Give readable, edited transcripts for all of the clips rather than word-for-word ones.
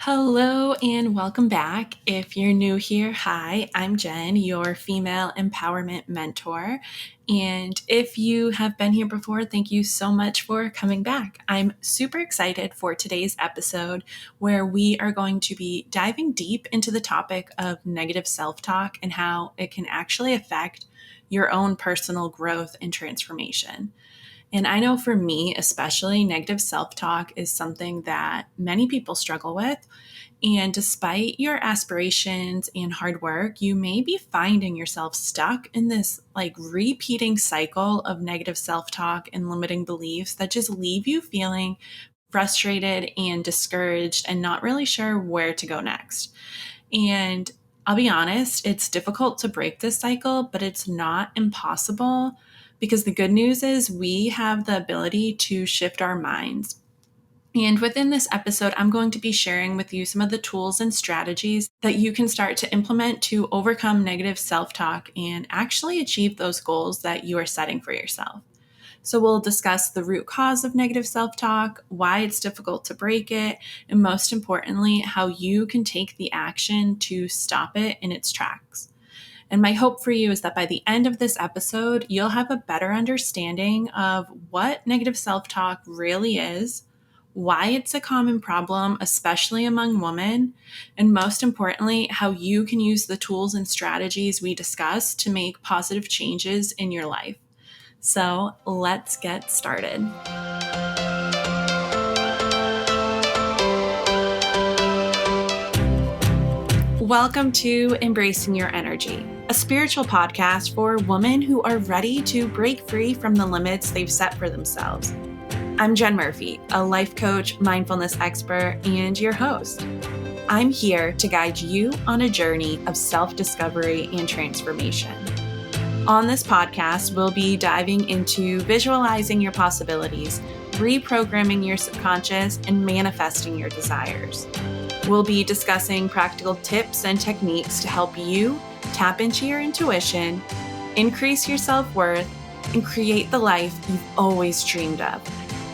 Hello and welcome back. If you're new here, hi, I'm Jen, your female empowerment mentor. And if you have been here before, thank you so much for coming back. I'm super excited for today's episode where we are going to be diving deep into the topic of negative self-talk and how it can actually affect your own personal growth and transformation. And I know for me, especially, negative self talk is something that many people struggle with. And despite your aspirations and hard work, you may be finding yourself stuck in this repeating cycle of negative self talk and limiting beliefs that just leave you feeling frustrated and discouraged and not really sure where to go next. And I'll be honest, it's difficult to break this cycle, but it's not impossible because the good news is we have the ability to shift our minds. And within this episode, I'm going to be sharing with you some of the tools and strategies that you can start to implement to overcome negative self talk and actually achieve those goals that you are setting for yourself. So we'll discuss the root cause of negative self-talk, why it's difficult to break it, and most importantly, how you can take the action to stop it in its tracks. And my hope for you is that by the end of this episode, you'll have a better understanding of what negative self-talk really is, why it's a common problem, especially among women, and most importantly, how you can use the tools and strategies we discuss to make positive changes in your life. So let's get started. Welcome to Embracing Your Energy, a spiritual podcast for women who are ready to break free from the limits they've set for themselves. I'm Jen Murphy, a life coach, mindfulness expert, and your host. I'm here to guide you on a journey of self-discovery and transformation. On this podcast, we'll be diving into visualizing your possibilities, reprogramming your subconscious, and manifesting your desires. We'll be discussing practical tips and techniques to help you tap into your intuition, increase your self-worth, and create the life you've always dreamed of.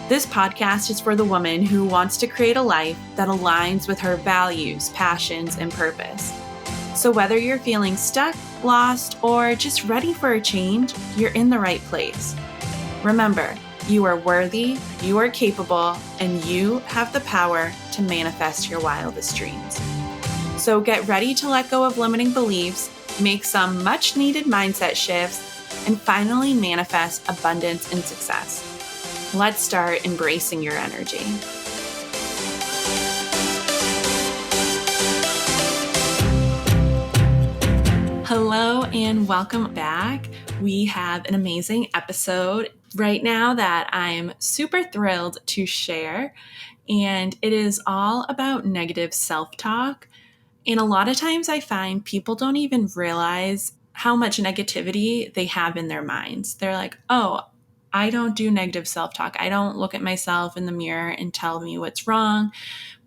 This podcast is for the woman who wants to create a life that aligns with her values, passions, and purpose. So whether you're feeling stuck, lost, or just ready for a change, you're in the right place. Remember, you are worthy, you are capable, and you have the power to manifest your wildest dreams. So get ready to let go of limiting beliefs, make some much needed mindset shifts, and finally manifest abundance and success. Let's start embracing your energy. Hello and welcome back. We have an amazing episode right now that I'm super thrilled to share, and it is all about negative self-talk. And a lot of times I find people don't even realize how much negativity they have in their minds. They're like, oh, I don't do negative self-talk. I don't look at myself in the mirror and tell me what's wrong.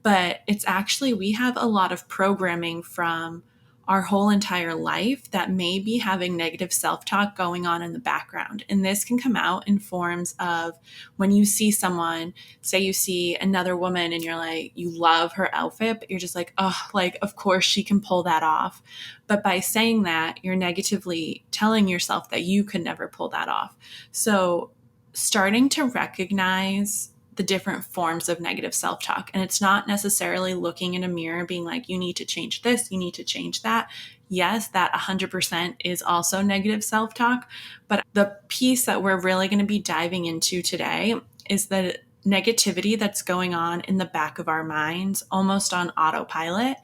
But it's actually, we have a lot of programming from our whole entire life that may be having negative self-talk going on in the background. And this can come out in forms of when you see someone, say you see another woman and you're like, you love her outfit, but you're just like, oh, of course she can pull that off. But by saying that, you're negatively telling yourself that you could never pull that off. So starting to recognize the different forms of negative self-talk. And it's not necessarily looking in a mirror being like, you need to change this, you need to change that. Yes, that 100% is also negative self-talk. But the piece that we're really going to be diving into today is the negativity that's going on in the back of our minds, almost on autopilot.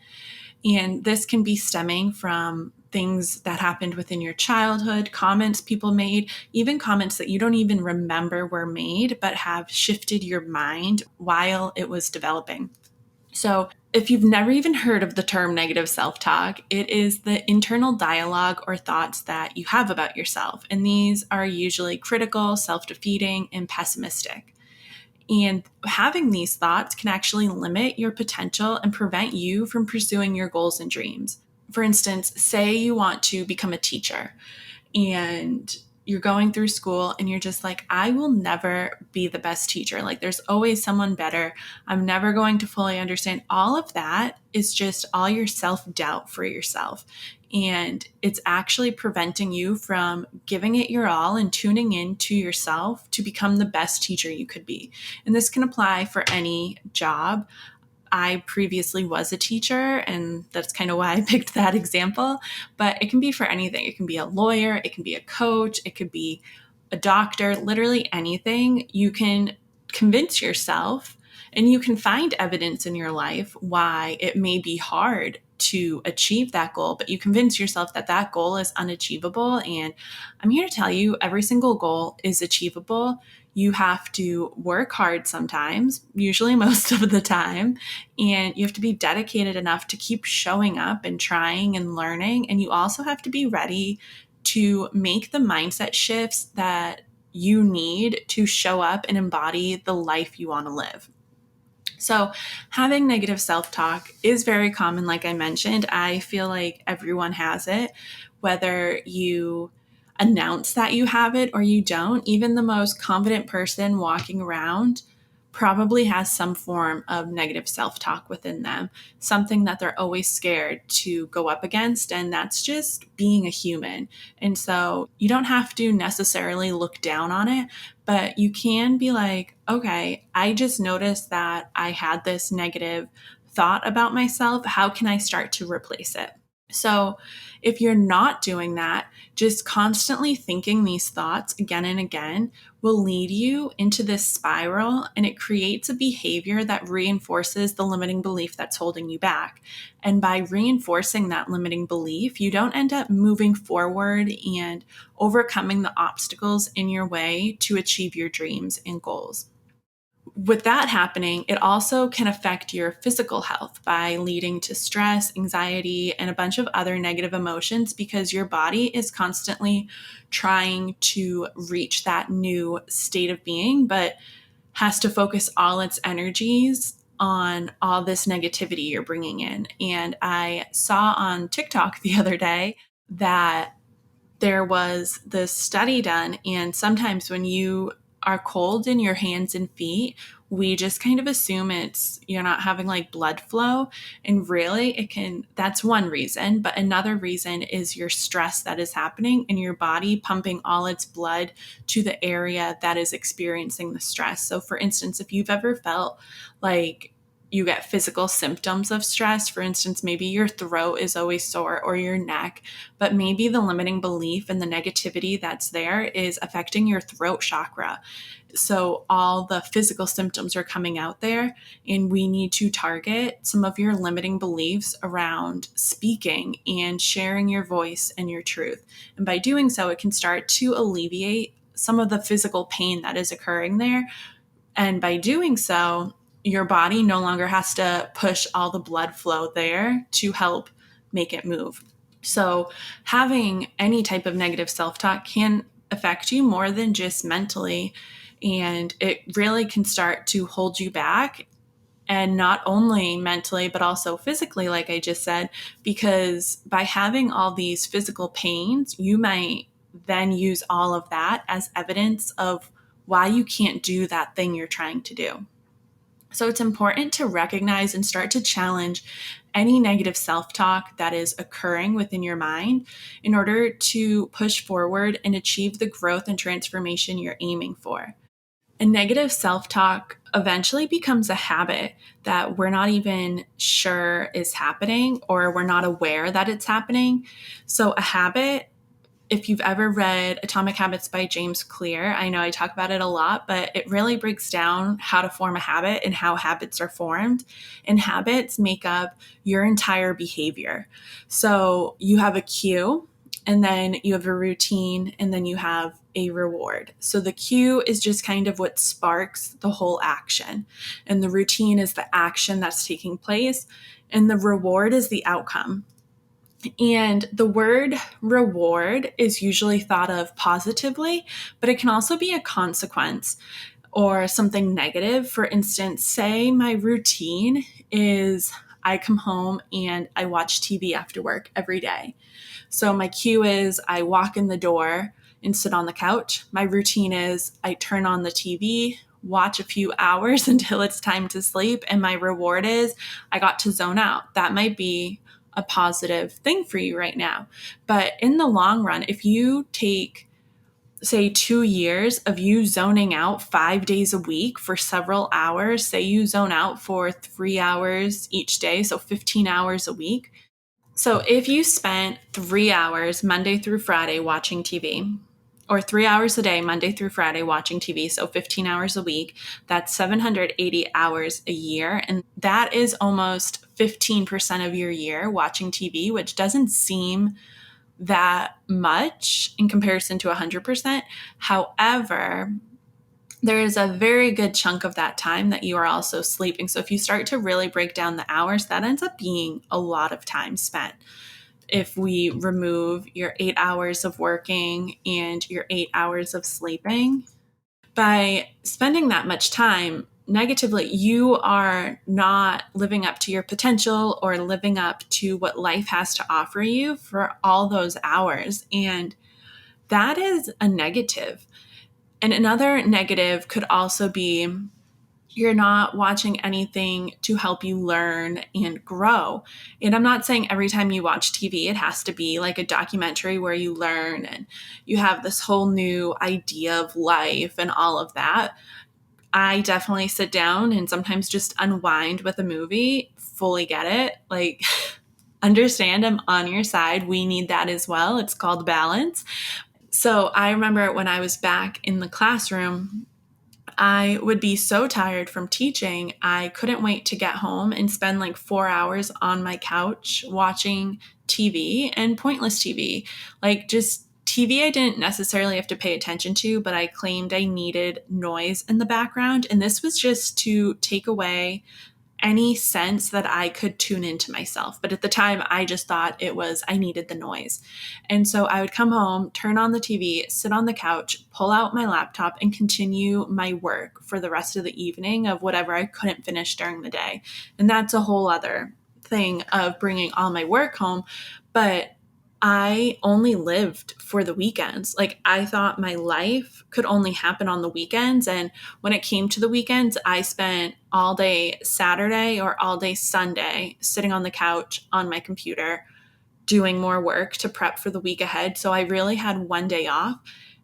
And this can be stemming from things that happened within your childhood, comments people made, even comments that you don't even remember were made, but have shifted your mind while it was developing. So if you've never even heard of the term negative self-talk, it is the internal dialogue or thoughts that you have about yourself. And these are usually critical, self-defeating, and pessimistic. And having these thoughts can actually limit your potential and prevent you from pursuing your goals and dreams. For instance, say you want to become a teacher and you're going through school and you're just like, I will never be the best teacher. Like, there's always someone better. I'm never going to fully understand. All of that is just all your self-doubt for yourself. And it's actually preventing you from giving it your all and tuning in to yourself to become the best teacher you could be. And this can apply for any job. I previously was a teacher, and that's kind of why I picked that example, but it can be for anything. It can be a lawyer, it can be a coach, it could be a doctor, literally anything. You can convince yourself and you can find evidence in your life why it may be hard to achieve that goal, but you convince yourself that that goal is unachievable. And I'm here to tell you, every single goal is achievable. You have to work hard sometimes, usually most of the time, and you have to be dedicated enough to keep showing up and trying and learning. And you also have to be ready to make the mindset shifts that you need to show up and embody the life you want to live. So, having negative self-talk is very common, like I mentioned. I feel like everyone has it, whether you announce that you have it or you don't. Even the most confident person walking around probably has some form of negative self-talk within them, something that they're always scared to go up against, and that's just being a human. And so you don't have to necessarily look down on it, but you can be like, okay, I just noticed that I had this negative thought about myself. How can I start to replace it? So if you're not doing that, just constantly thinking these thoughts again and again will lead you into this spiral, and it creates a behavior that reinforces the limiting belief that's holding you back. And by reinforcing that limiting belief, you don't end up moving forward and overcoming the obstacles in your way to achieve your dreams and goals. With that happening, it also can affect your physical health by leading to stress, anxiety, and a bunch of other negative emotions, because your body is constantly trying to reach that new state of being, but has to focus all its energies on all this negativity you're bringing in. And I saw on TikTok the other day that there was this study done, and sometimes when you are cold in your hands and feet, we just kind of assume it's you're not having like blood flow. And really, that's one reason. But another reason is your stress that is happening and your body pumping all its blood to the area that is experiencing the stress. So, for instance, if you've ever felt like you get physical symptoms of stress. For instance, maybe your throat is always sore or your neck, but maybe the limiting belief and the negativity that's there is affecting your throat chakra. So all the physical symptoms are coming out there, and we need to target some of your limiting beliefs around speaking and sharing your voice and your truth. And by doing so, it can start to alleviate some of the physical pain that is occurring there. And by doing so, your body no longer has to push all the blood flow there to help make it move. So having any type of negative self-talk can affect you more than just mentally, and it really can start to hold you back, and not only mentally, but also physically, like I just said, because by having all these physical pains, you might then use all of that as evidence of why you can't do that thing you're trying to do. So it's important to recognize and start to challenge any negative self-talk that is occurring within your mind in order to push forward and achieve the growth and transformation you're aiming for. And negative self-talk eventually becomes a habit that we're not even sure is happening, or we're not aware that it's happening. So a habit, if you've ever read Atomic Habits by James Clear, I know I talk about it a lot, but it really breaks down how to form a habit and how habits are formed. And habits make up your entire behavior. So you have a cue, and then you have a routine, and then you have a reward. So the cue is just kind of what sparks the whole action. And the routine is the action that's taking place. And the reward is the outcome. And the word reward is usually thought of positively, but it can also be a consequence or something negative. For instance, say my routine is I come home and I watch TV after work every day. So my cue is I walk in the door and sit on the couch. My routine is I turn on the TV, watch a few hours until it's time to sleep, and my reward is I got to zone out. That might be a positive thing for you right now. But in the long run, if you take, say, 2 years of you zoning out 5 days a week for several hours, say you zone out for 3 hours each day, so 15 hours a week. So if you spent 3 hours Monday through Friday watching TV, or 3 hours a day, Monday through Friday, watching TV, so 15 hours a week, that's 780 hours a year. And that is almost 15% of your year watching TV, which doesn't seem that much in comparison to 100%. However, there is a very good chunk of that time that you are also sleeping. So if you start to really break down the hours, that ends up being a lot of time spent. If we remove your 8 hours of working and your 8 hours of sleeping, by spending that much time negatively, you are not living up to your potential or living up to what life has to offer you for all those hours. And that is a negative. And another negative could also be you're not watching anything to help you learn and grow. And I'm not saying every time you watch TV, it has to be like a documentary where you learn and you have this whole new idea of life and all of that. I definitely sit down and sometimes just unwind with a movie, fully get it. Like, understand I'm on your side. We need that as well. It's called balance. So I remember when I was back in the classroom, I would be so tired from teaching. I couldn't wait to get home and spend like 4 hours on my couch watching TV, and pointless TV. Like, just TV I didn't necessarily have to pay attention to, but I claimed I needed noise in the background. And this was just to take away any sense that I could tune into myself. But at the time, I just thought it was, I needed the noise. And so I would come home, turn on the TV, sit on the couch, pull out my laptop, and continue my work for the rest of the evening of whatever I couldn't finish during the day. And that's a whole other thing of bringing all my work home. But I only lived for the weekends. Like, I thought my life could only happen on the weekends. And when it came to the weekends, I spent all day Saturday or all day Sunday sitting on the couch on my computer doing more work to prep for the week ahead. So I really had one day off.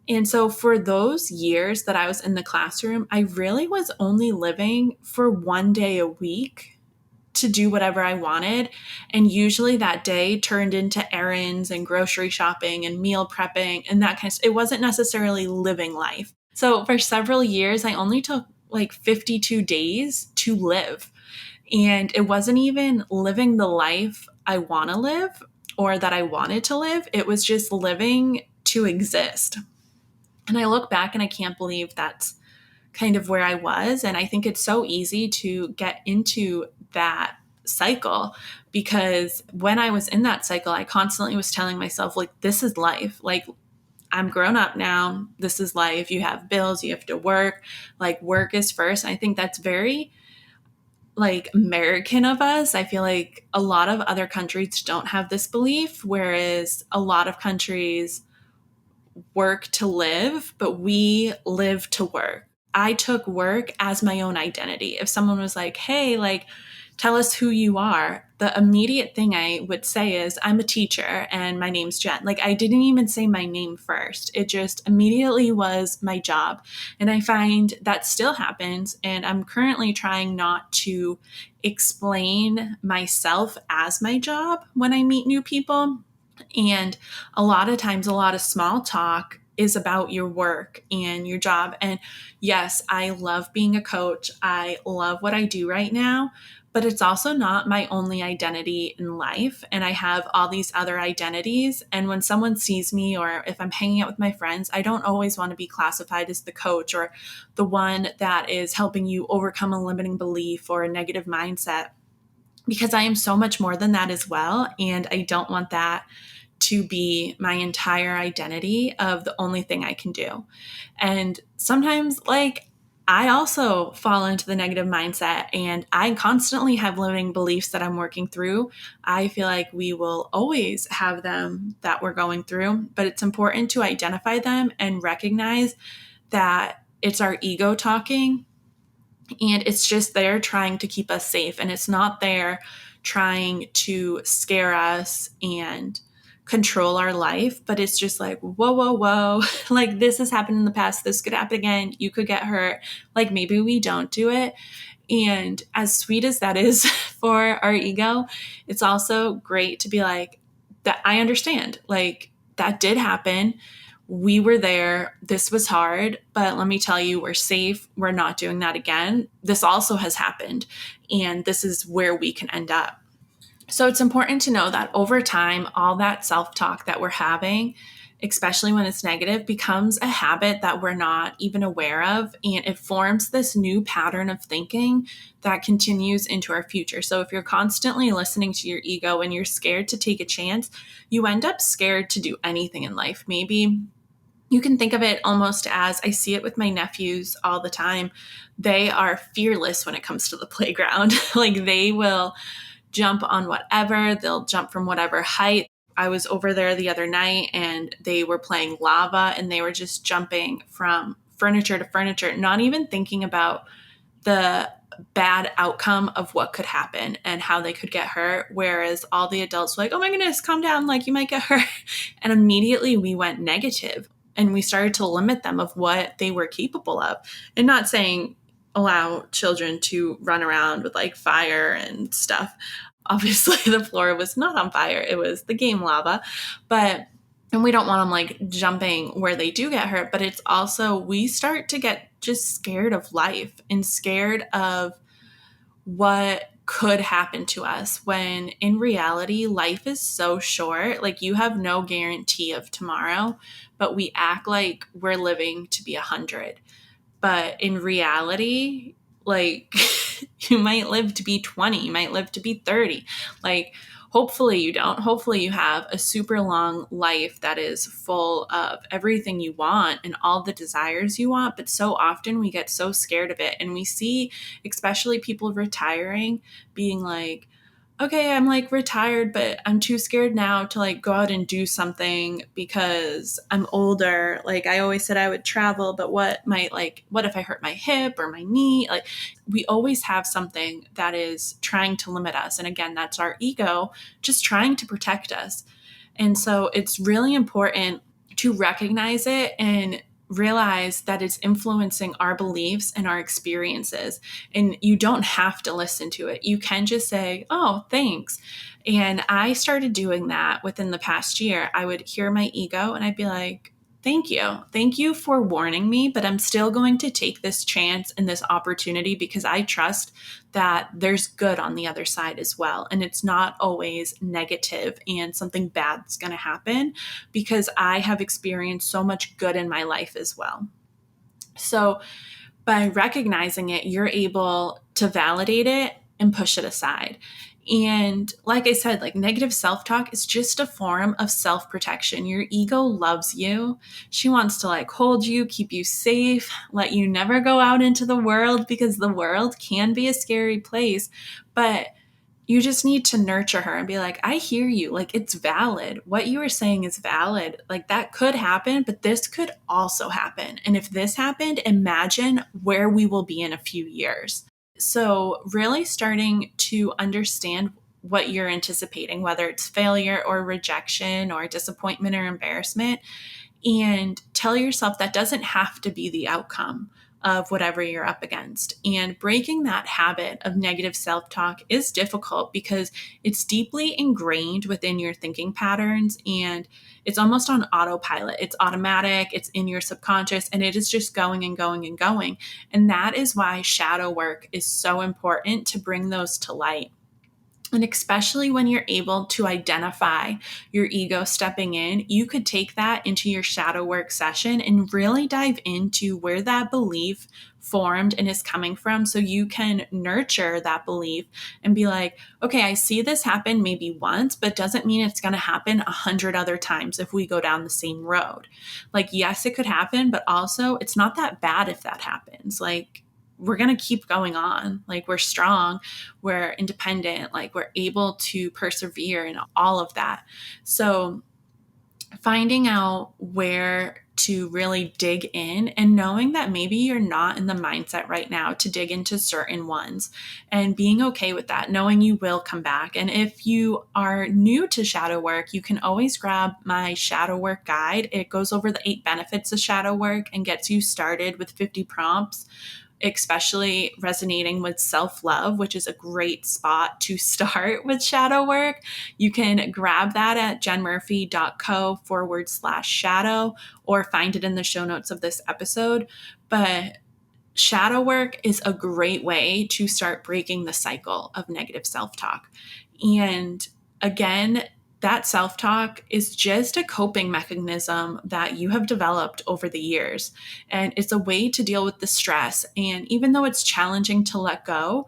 And so for those years that I was in the classroom, I really was only living for one day a week to do whatever I wanted. And usually that day turned into errands and grocery shopping and meal prepping and that kind of stuff. It wasn't necessarily living life. So for several years, I only took like 52 days to live. And it wasn't even living the life I want to live or that I wanted to live. It was just living to exist. And I look back and I can't believe that's kind of where I was. And I think it's so easy to get into that cycle, because when I was in that cycle, I constantly was telling myself, like, this is life. Like, I'm grown up now. This is life. You have bills, you have to work. Like, work is first. I think that's very like American of us. I feel like a lot of other countries don't have this belief, whereas a lot of countries work to live, but we live to work. I took work as my own identity. If someone was like, hey, like, tell us who you are, the immediate thing I would say is, I'm a teacher and my name's Jen. Like, I didn't even say my name first. It just immediately was my job. And I find that still happens. And I'm currently trying not to explain myself as my job when I meet new people. And a lot of times, a lot of small talk is about your work and your job. And yes, I love being a coach. I love what I do right now, but it's also not my only identity in life. And I have all these other identities. And when someone sees me, or if I'm hanging out with my friends, I don't always want to be classified as the coach or the one that is helping you overcome a limiting belief or a negative mindset, because I am so much more than that as well. And I don't want that to be my entire identity of the only thing I can do. And sometimes, like, I also fall into the negative mindset, and I constantly have limiting beliefs that I'm working through. I feel like we will always have them that we're going through, but it's important to identify them and recognize that it's our ego talking, and it's just there trying to keep us safe. And it's not there trying to scare us and control our life, but it's just like, whoa, whoa, whoa. Like, this has happened in the past. This could happen again. You could get hurt. Like, maybe we don't do it. And as sweet as that is for our ego, it's also great to be like, that I understand. Like, that did happen. We were there. This was hard, but let me tell you, we're safe. We're not doing that again. This also has happened, and this is where we can end up. So it's important to know that over time, all that self-talk that we're having, especially when it's negative, becomes a habit that we're not even aware of. And it forms this new pattern of thinking that continues into our future. So if you're constantly listening to your ego and you're scared to take a chance, you end up scared to do anything in life. Maybe you can think of it almost as, I see it with my nephews all the time. They are fearless when it comes to the playground. Like, they will jump on whatever, they'll jump from whatever height. I was over there the other night and they were playing lava, and they were just jumping from furniture to furniture, not even thinking about the bad outcome of what could happen and how they could get hurt. Whereas all the adults were like, oh my goodness, calm down, like you might get hurt. And immediately we went negative and we started to limit them of what they were capable of. And not saying allow children to run around with like fire and stuff. Obviously the floor was not on fire. It was the game lava. And we don't want them like jumping where they do get hurt, but it's also, we start to get just scared of life and scared of what could happen to us, when in reality, life is so short. Like, you have no guarantee of tomorrow, but we act like we're living to be 100. But in reality, like, you might live to be 20, you might live to be 30. Like, hopefully you don't. Hopefully you have a super long life that is full of everything you want and all the desires you want. But so often we get so scared of it. And we see, especially people retiring, being like, okay, I'm like retired, but I'm too scared now to like go out and do something because I'm older. Like, I always said I would travel, but what if I hurt my hip or my knee? Like, we always have something that is trying to limit us. And again, that's our ego just trying to protect us. And so it's really important to recognize it and realize that it's influencing our beliefs and our experiences. And you don't have to listen to it. You can just say, oh, thanks. And I started doing that within the past year. I would hear my ego and I'd be like, thank you. Thank you for warning me, but I'm still going to take this chance and this opportunity because I trust that there's good on the other side as well. And it's not always negative and something bad's going to happen, because I have experienced so much good in my life as well. So by recognizing it, you're able to validate it and push it aside. And like I said, like, negative self-talk is just a form of self-protection. Your ego loves you. She wants to like hold you, keep you safe, let you never go out into the world, because the world can be a scary place. But you just need to nurture her and be like, I hear you. Like, it's valid. What you are saying is valid. Like, that could happen, but this could also happen. And if this happened, imagine where we will be in a few years. So really starting to understand what you're anticipating, whether it's failure or rejection or disappointment or embarrassment, and tell yourself that doesn't have to be the outcome of whatever you're up against. And breaking that habit of negative self-talk is difficult because it's deeply ingrained within your thinking patterns, and it's almost on autopilot. It's automatic, it's in your subconscious, and it is just going and going and going. And that is why shadow work is so important, to bring those to light. And especially when you're able to identify your ego stepping in, you could take that into your shadow work session and really dive into where that belief formed and is coming from, so you can nurture that belief and be like, okay, I see this happen maybe once, but doesn't mean it's going to happen 100 other times if we go down the same road. Like, yes, it could happen, but also it's not that bad if that happens. Like, we're going to keep going on. Like, we're strong, we're independent, like we're able to persevere and all of that. So finding out where to really dig in and knowing that maybe you're not in the mindset right now to dig into certain ones and being okay with that, knowing you will come back. And if you are new to shadow work, you can always grab my shadow work guide. It goes over the 8 benefits of shadow work and gets you started with 50 prompts, especially resonating with self-love, which is a great spot to start with shadow work. You can grab that at jenmurphy.co/shadow or find it in the show notes of this episode. But shadow work is a great way to start breaking the cycle of negative self-talk. And again, that self-talk is just a coping mechanism that you have developed over the years. And it's a way to deal with the stress. And even though it's challenging to let go,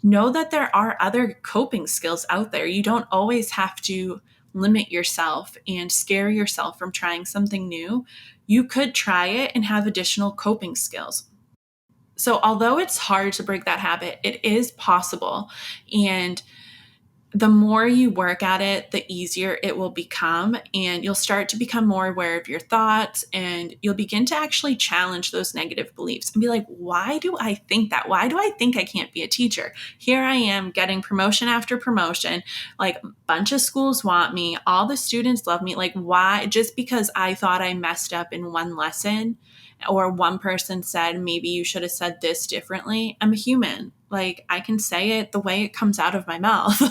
know that there are other coping skills out there. You don't always have to limit yourself and scare yourself from trying something new. You could try it and have additional coping skills. So although it's hard to break that habit, it is possible. And the more you work at it, the easier it will become. And you'll start to become more aware of your thoughts, and you'll begin to actually challenge those negative beliefs and be like, why do I think that? Why do I think I can't be a teacher? Here I am getting promotion after promotion. Like, a bunch of schools want me. All the students love me. Like, why? Just because I thought I messed up in one lesson, or one person said, maybe you should have said this differently. I'm a human. Like, I can say it the way it comes out of my mouth.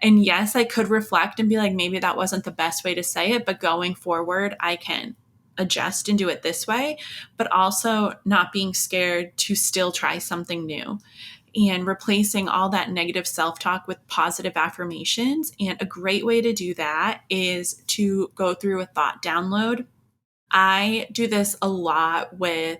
And yes, I could reflect and be like, maybe that wasn't the best way to say it, but going forward, I can adjust and do it this way, but also not being scared to still try something new and replacing all that negative self-talk with positive affirmations. And a great way to do that is to go through a thought download. I do this a lot with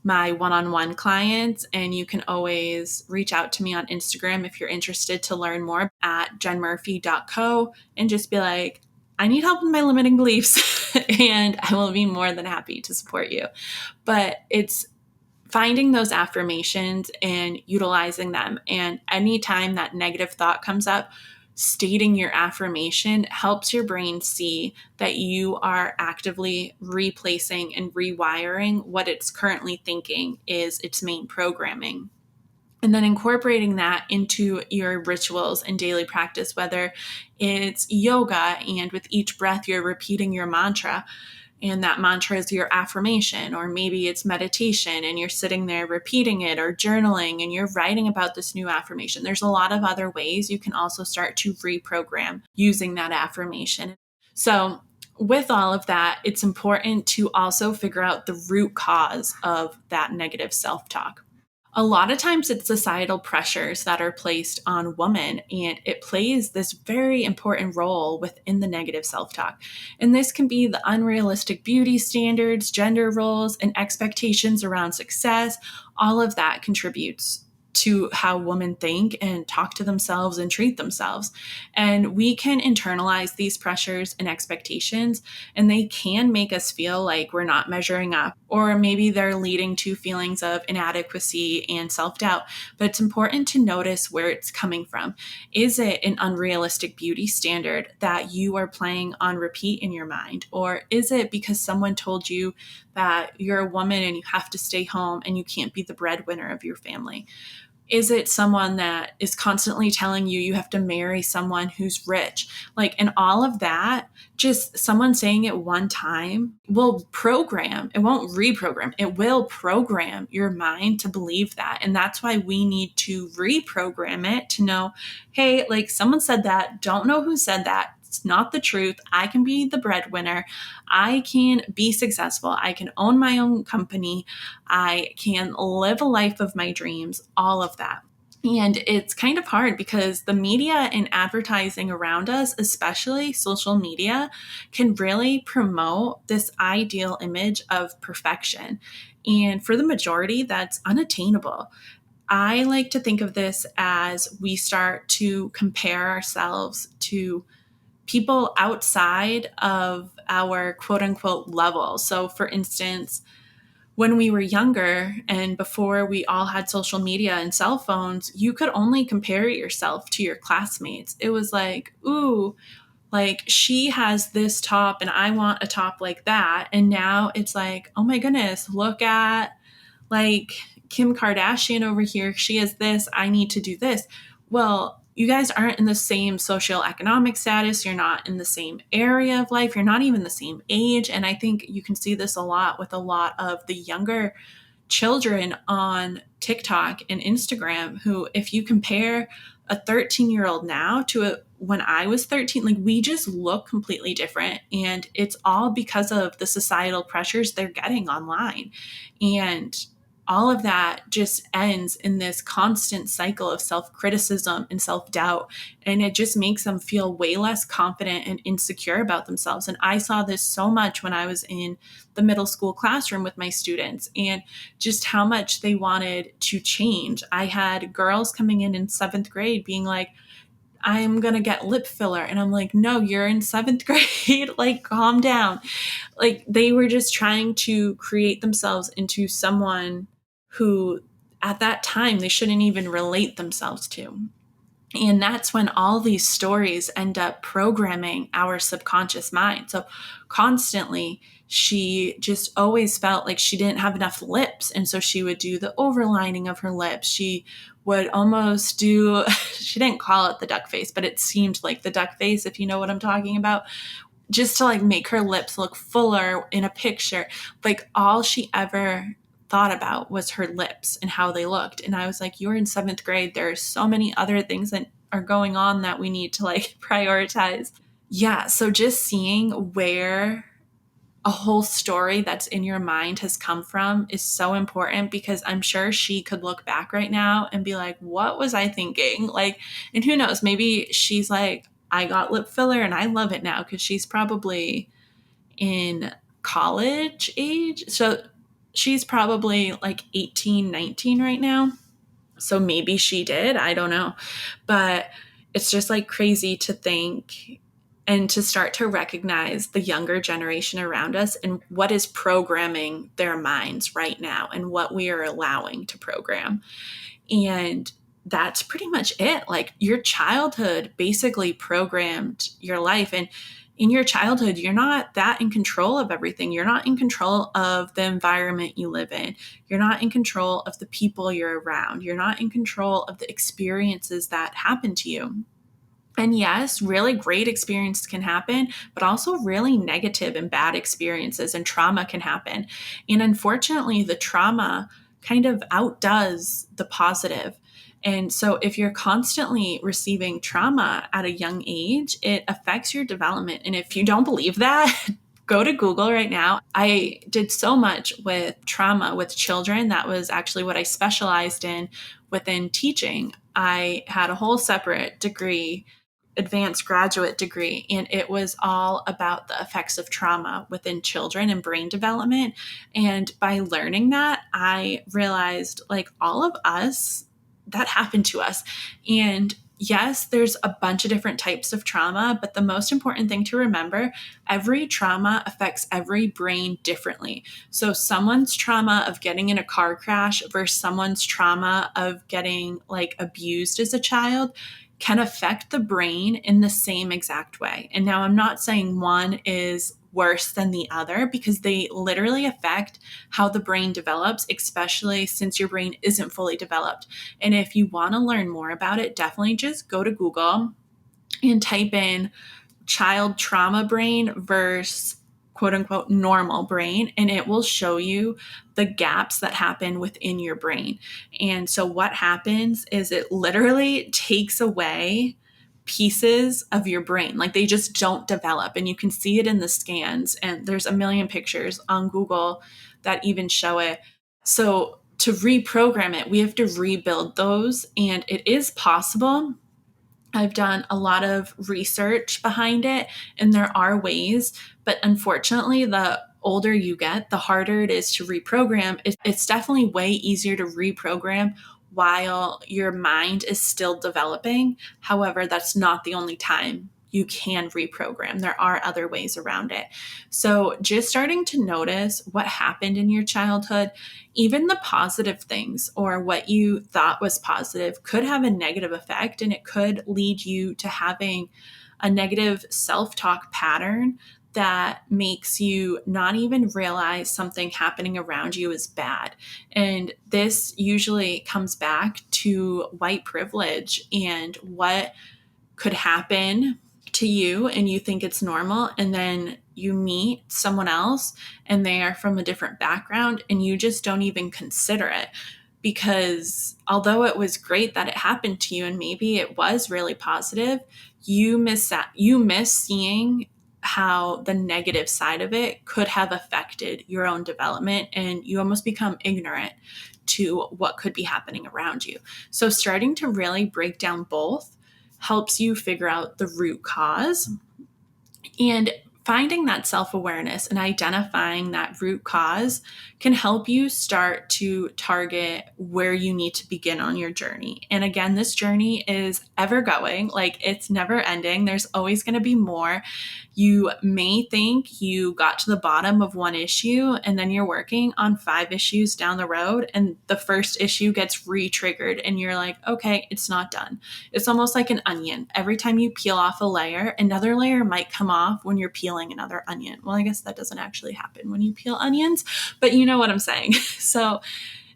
my one-on-one clients, and you can always reach out to me on Instagram if you're interested to learn more at jenmurphy.co and just be like, I need help with my limiting beliefs, and I will be more than happy to support you. But it's finding those affirmations and utilizing them. And anytime that negative thought comes up, stating your affirmation helps your brain see that you are actively replacing and rewiring what it's currently thinking is its main programming. And then incorporating that into your rituals and daily practice, whether it's yoga and with each breath you're repeating your mantra, and that mantra is your affirmation, or maybe it's meditation and you're sitting there repeating it, or journaling and you're writing about this new affirmation. There's a lot of other ways you can also start to reprogram using that affirmation. So with all of that, it's important to also figure out the root cause of that negative self-talk. A lot of times it's societal pressures that are placed on women, and it plays this very important role within the negative self-talk. And this can be the unrealistic beauty standards, gender roles, and expectations around success. All of that contributes to how women think and talk to themselves and treat themselves. And we can internalize these pressures and expectations, and they can make us feel like we're not measuring up, or maybe they're leading to feelings of inadequacy and self-doubt. But it's important to notice where it's coming from. Is it an unrealistic beauty standard that you are playing on repeat in your mind? Or is it because someone told you that you're a woman and you have to stay home and you can't be the breadwinner of your family? Is it someone that is constantly telling you you have to marry someone who's rich? Like, and all of that, just someone saying it one time will program, it won't reprogram, it will program your mind to believe that. And that's why we need to reprogram it to know, hey, like, someone said that, don't know who said that. It's not the truth. I can be the breadwinner. I can be successful. I can own my own company. I can live a life of my dreams, all of that. And it's kind of hard because the media and advertising around us, especially social media, can really promote this ideal image of perfection. And for the majority, that's unattainable. I like to think of this as we start to compare ourselves to people outside of our quote unquote level. So for instance, when we were younger and before we all had social media and cell phones, you could only compare yourself to your classmates. It was like, ooh, like she has this top and I want a top like that. And now it's like, oh my goodness, look at like Kim Kardashian over here. She has this. I need to do this. Well, you guys aren't in the same socioeconomic status. You're not in the same area of life. You're not even the same age. And I think you can see this a lot with a lot of the younger children on TikTok and Instagram who, if you compare a 13-year-old now to when I was 13, like we just look completely different. And it's all because of the societal pressures they're getting online. And all of that just ends in this constant cycle of self-criticism and self-doubt. And it just makes them feel way less confident and insecure about themselves. And I saw this so much when I was in the middle school classroom with my students and just how much they wanted to change. I had girls coming in 7th grade being like, I'm going to get lip filler. And I'm like, no, you're in 7th grade. Like, calm down. Like, they were just trying to create themselves into someone who at that time they shouldn't even relate themselves to. And that's when all these stories end up programming our subconscious mind. So constantly, she just always felt like she didn't have enough lips. And so she would do the overlining of her lips. She would almost do, she didn't call it the duck face, but it seemed like the duck face, if you know what I'm talking about, just to like make her lips look fuller in a picture. Like all she ever thought about was her lips and how they looked. And I was like, you're in 7th grade. There are so many other things that are going on that we need to like prioritize. Yeah. So just seeing where a whole story that's in your mind has come from is so important, because I'm sure she could look back right now and be like, what was I thinking? Like, and who knows, maybe she's like, I got lip filler and I love it now, because she's probably in college age. So she's probably like 18, 19 right now. So maybe she did. I don't know. But it's just like crazy to think and to start to recognize the younger generation around us and what is programming their minds right now and what we are allowing to program. And that's pretty much it. Like your childhood basically programmed your life. And in your childhood, you're not that in control of everything. You're not in control of the environment you live in. You're not in control of the people you're around. You're not in control of the experiences that happen to you. And yes, really great experiences can happen, but also really negative and bad experiences and trauma can happen. And unfortunately, the trauma kind of outdoes the positive. And so if you're constantly receiving trauma at a young age, it affects your development. And if you don't believe that, go to Google right now. I did so much with trauma with children. That was actually what I specialized in within teaching. I had a whole separate degree, advanced graduate degree, and it was all about the effects of trauma within children and brain development. And by learning that, I realized like all of us, that happened to us. And yes, there's a bunch of different types of trauma, but the most important thing to remember, every trauma affects every brain differently. So someone's trauma of getting in a car crash versus someone's trauma of getting like abused as a child can affect the brain in the same exact way. And now I'm not saying one is worse than the other, because they literally affect how the brain develops, especially since your brain isn't fully developed. And if you want to learn more about it, definitely just go to Google and type in child trauma brain versus quote unquote normal brain, and it will show you the gaps that happen within your brain. And so what happens is it literally takes away pieces of your brain. Like they just don't develop, and you can see it in the scans, and there's a million pictures on Google that even show it. So to reprogram it, we have to rebuild those, and it is possible. I've done a lot of research behind it, and there are ways, but unfortunately, the older you get, the harder it is to reprogram. It's definitely way easier to reprogram while your mind is still developing. However, that's not the only time you can reprogram. There are other ways around it. So just starting to notice what happened in your childhood, even the positive things or what you thought was positive could have a negative effect, and it could lead you to having a negative self-talk pattern that makes you not even realize something happening around you is bad. And this usually comes back to white privilege and what could happen to you, and you think it's normal, and then you meet someone else and they are from a different background and you just don't even consider it, because although it was great that it happened to you and maybe it was really positive, you miss seeing how the negative side of it could have affected your own development, and you almost become ignorant to what could be happening around you. So starting to really break down both helps you figure out the root cause, and finding that self-awareness and identifying that root cause can help you start to target where you need to begin on your journey. And again, this journey is ever going, like it's never ending. There's always going to be more. You may think you got to the bottom of one issue and then you're working on 5 issues down the road and the first issue gets re-triggered and you're like, okay, it's not done. It's almost like an onion. Every time you peel off a layer, another layer might come off when you're peeling another onion. Well, I guess that doesn't actually happen when you peel onions, but you know what I'm saying. So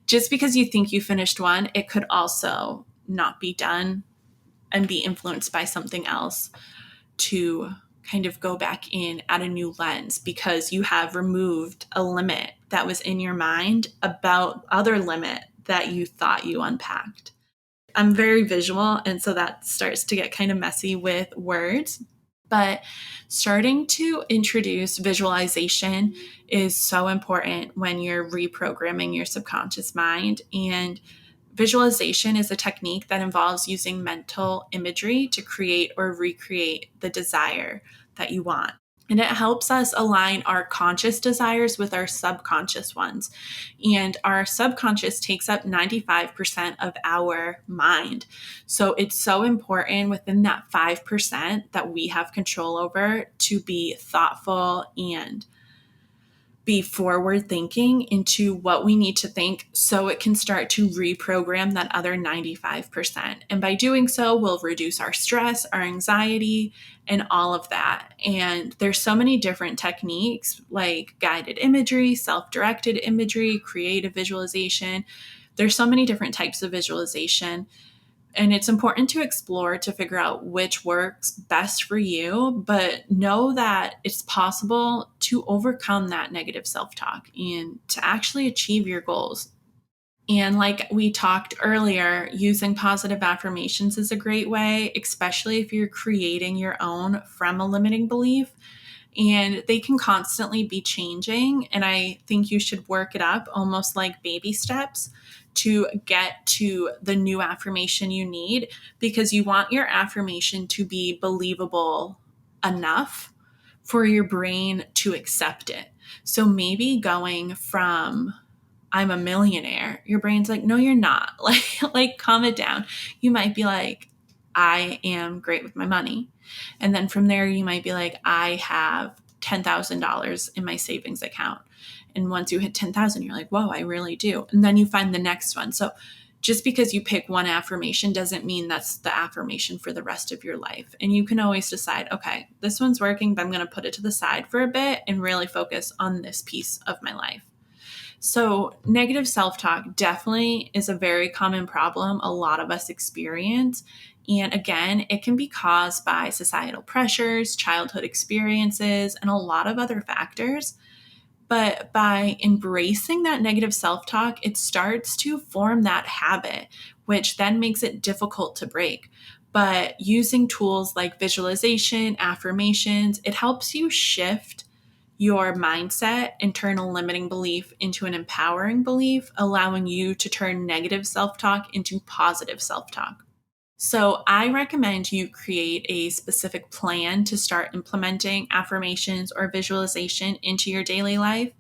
just because you think you finished one, it could also not be done and be influenced by something else to kind of go back in at a new lens, because you have removed a limit that was in your mind about other limit that you thought you unpacked. I'm very visual, and so that starts to get kind of messy with words. But starting to introduce visualization is so important when you're reprogramming your subconscious mind. And visualization is a technique that involves using mental imagery to create or recreate the desire that you want. And it helps us align our conscious desires with our subconscious ones. And our subconscious takes up 95% of our mind. So it's so important within that 5% that we have control over to be thoughtful and be forward thinking into what we need to think so it can start to reprogram that other 95%. And by doing so, we'll reduce our stress, our anxiety, and all of that. And there's so many different techniques like guided imagery, self-directed imagery, creative visualization. There's so many different types of visualization. And it's important to explore to figure out which works best for you, but know that it's possible to overcome that negative self-talk and to actually achieve your goals. And like we talked earlier, using positive affirmations is a great way, especially if you're creating your own from a limiting belief. And they can constantly be changing. And I think you should work it up almost like baby steps to get to the new affirmation you need, because you want your affirmation to be believable enough for your brain to accept it. So maybe going from I'm a millionaire, your brain's like, no, you're not. Like calm it down. You might be like, I am great with my money. And then from there, you might be like, I have $10,000 in my savings account. And once you hit 10,000, you're like, whoa, I really do. And then you find the next one. So just because you pick one affirmation doesn't mean that's the affirmation for the rest of your life. And you can always decide, okay, this one's working, but I'm going to put it to the side for a bit and really focus on this piece of my life. So negative self-talk definitely is a very common problem a lot of us experience. And again, it can be caused by societal pressures, childhood experiences, and a lot of other factors. But by embracing that negative self-talk, it starts to form that habit, which then makes it difficult to break. But using tools like visualization, affirmations, it helps you shift your mindset, internal limiting belief into an empowering belief, allowing you to turn negative self-talk into positive self-talk. So I recommend you create a specific plan to start implementing affirmations or visualization into your daily life.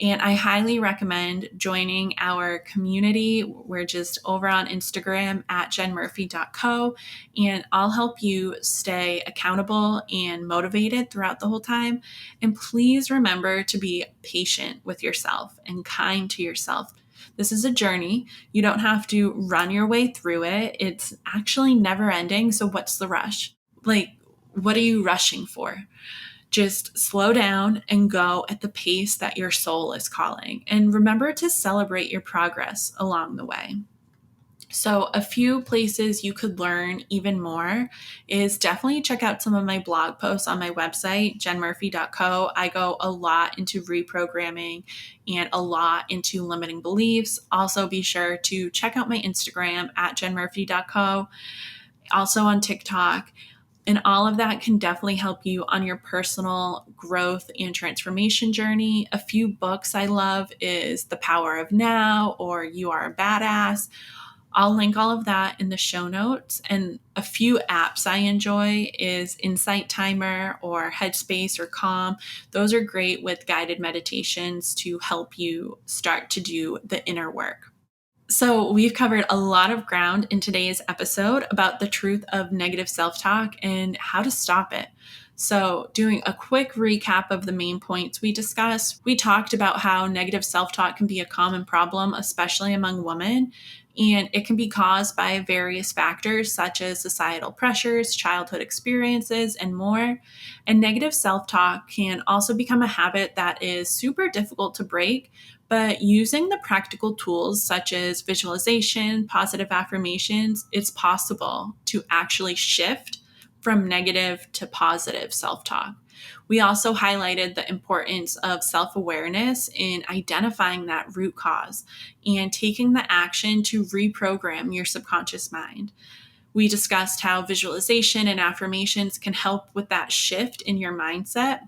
And I highly recommend joining our community. We're just over on Instagram at jenmurphy.co, and I'll help you stay accountable and motivated throughout the whole time. And please remember to be patient with yourself and kind to yourself. This is a journey. You don't have to run your way through it. It's actually never ending. So what's the rush? What are you rushing for? Just slow down and go at the pace that your soul is calling. And remember to celebrate your progress along the way. So a few places you could learn even more is definitely check out some of my blog posts on my website, jenmurphy.co. I go a lot into reprogramming and a lot into limiting beliefs. Also be sure to check out my Instagram at jenmurphy.co, also on TikTok. And all of that can definitely help you on your personal growth and transformation journey. A few books I love is The Power of Now or You Are a Badass. I'll link all of that in the show notes. And a few apps I enjoy is Insight Timer or Headspace or Calm. Those are great with guided meditations to help you start to do the inner work. So we've covered a lot of ground in today's episode about the truth of negative self-talk and how to stop it. So doing a quick recap of the main points we discussed, we talked about how negative self-talk can be a common problem, especially among women, and it can be caused by various factors such as societal pressures, childhood experiences, and more. And negative self-talk can also become a habit that is super difficult to break, but using the practical tools such as visualization, positive affirmations, it's possible to actually shift from negative to positive self-talk. We also highlighted the importance of self-awareness in identifying that root cause and taking the action to reprogram your subconscious mind. We discussed how visualization and affirmations can help with that shift in your mindset.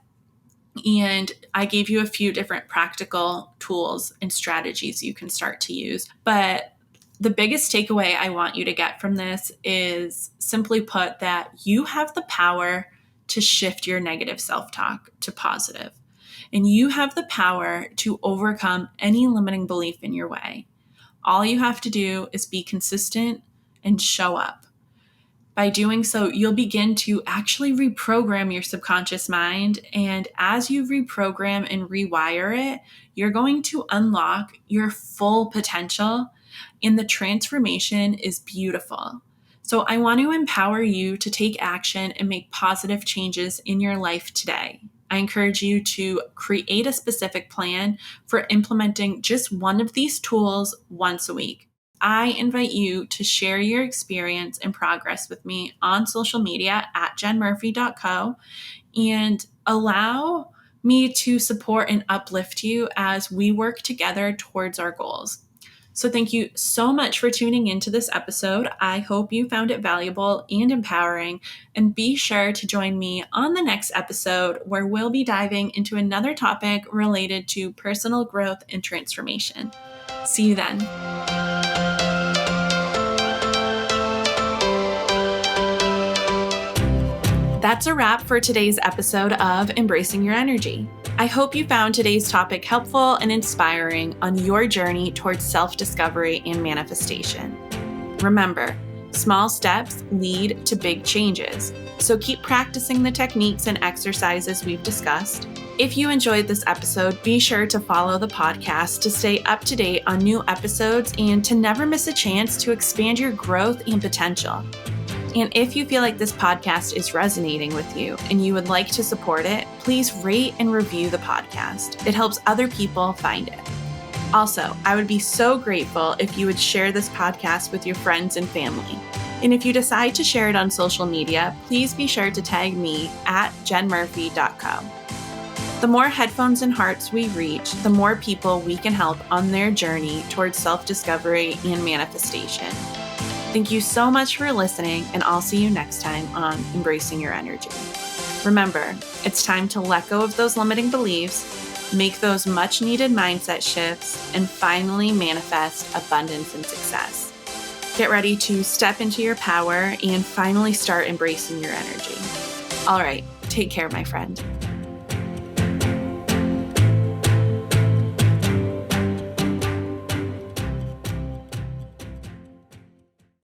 And I gave you a few different practical tools and strategies you can start to use. But the biggest takeaway I want you to get from this is simply put that you have the power to shift your negative self-talk to positive. And you have the power to overcome any limiting belief in your way. All you have to do is be consistent and show up. By doing so, you'll begin to actually reprogram your subconscious mind. And as you reprogram and rewire it, you're going to unlock your full potential, and the transformation is beautiful. So I want to empower you to take action and make positive changes in your life today. I encourage you to create a specific plan for implementing just one of these tools once a week. I invite you to share your experience and progress with me on social media at jenmurphy.co and allow me to support and uplift you as we work together towards our goals. So thank you so much for tuning into this episode. I hope you found it valuable and empowering, and be sure to join me on the next episode where we'll be diving into another topic related to personal growth and transformation. See you then. That's a wrap for today's episode of Embracing Your Energy. I hope you found today's topic helpful and inspiring on your journey towards self-discovery and manifestation. Remember, small steps lead to big changes, so keep practicing the techniques and exercises we've discussed. If you enjoyed this episode, be sure to follow the podcast to stay up to date on new episodes and to never miss a chance to expand your growth and potential. And if you feel like this podcast is resonating with you and you would like to support it, please rate and review the podcast. It helps other people find it. Also, I would be so grateful if you would share this podcast with your friends and family. And if you decide to share it on social media, please be sure to tag me at jenmurphy.co. The more headphones and hearts we reach, the more people we can help on their journey towards self-discovery and manifestation. Thank you so much for listening, and I'll see you next time on Embracing Your Energy. Remember, it's time to let go of those limiting beliefs, make those much-needed mindset shifts, and finally manifest abundance and success. Get ready to step into your power and finally start embracing your energy. All right, take care, my friend.